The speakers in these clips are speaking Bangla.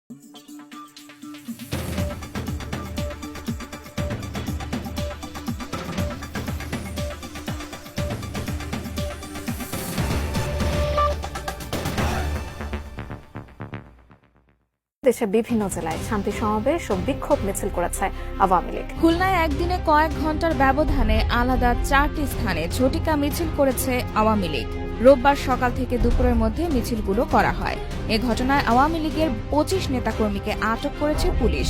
দেশের বিভিন্ন জেলায় শান্তি সমাবেশ ও বিক্ষোভ মিছিল করেছে আওয়ামী লীগ। খুলনায় একদিনে কয়েক ঘন্টার ব্যবধানে আলাদা 4টি স্থানে ঝটিকা মিছিল করেছে আওয়ামী লীগ। রোববার সকাল থেকে দুপুরের মধ্যে মিছিলগুলো করা হয়। এ ঘটনায় আওয়ামী লীগের 25 নেতাকর্মীকে আটক করেছে পুলিশ।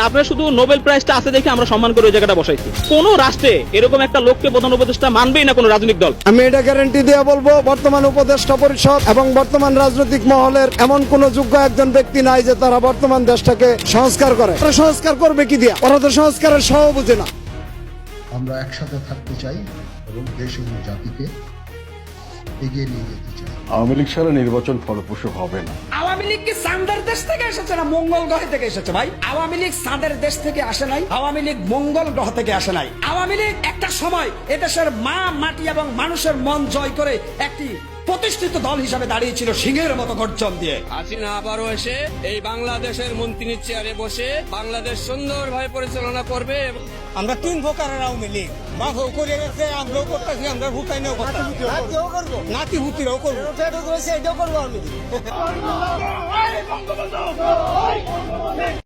আপনার শুধু নোবেল প্রাইজটা আছে দেখে আমরা সম্মান করে ওই জায়গাটা বসাইছি। কোন রাষ্ট্রে এরকম একটা লোককে প্রধান উপদেষ্টা মানবেই না কোন রাজনৈতিক দল। আমি এটা গ্যারান্টি দিয়ে বলবো, বর্তমান উপদেষ্টা পরিষদ এবং বর্তমান রাজনৈতিক মহলের এমন কোন যোগ্য একজন ব্যক্তি নাই যে তারা বর্তমান দেশটাকে সংস্কার করে। সংস্কার করবে কি দিয়া? ওরা তো সংস্কারের সহ বুঝে না। আমরা একসাথে থাকতে চাই এবং দেশ এবং জাতিকে এগিয়ে নিয়ে যেতে চাই। আওয়ামী লীগ ছাড়া নির্বাচন ফলপ্রসূ হবে না। আওয়ামী লীগ কি চাঁদের দেশ থেকে এসেছে না মঙ্গল গ্রহ থেকে এসেছে? ভাই, আওয়ামী লীগ চাঁদের দেশ থেকে আসে নাই, আওয়ামী লীগ মঙ্গল গ্রহ থেকে আসে নাই। আওয়ামী লীগ একটা সময় এদেশের মা মাটি এবং মানুষের মন জয় করে একটি প্রতিষ্ঠিত দল হিসাবে দাঁড়িয়েছিল সিংহের মতো গর্জন দিয়ে। হাসিনা আবারও এসে এই বাংলাদেশের মন্ত্রীর চেয়ারে বসে বাংলাদেশ সুন্দরভাবে পরিচালনা করবে। আমরা 3 প্রকারের আওয়ামী লীগ, মাফও করে গেছে, আমরাও করতেছি, আমরা ভুটাইনেও করতেছি, নাতি ভুতিরাও করবো।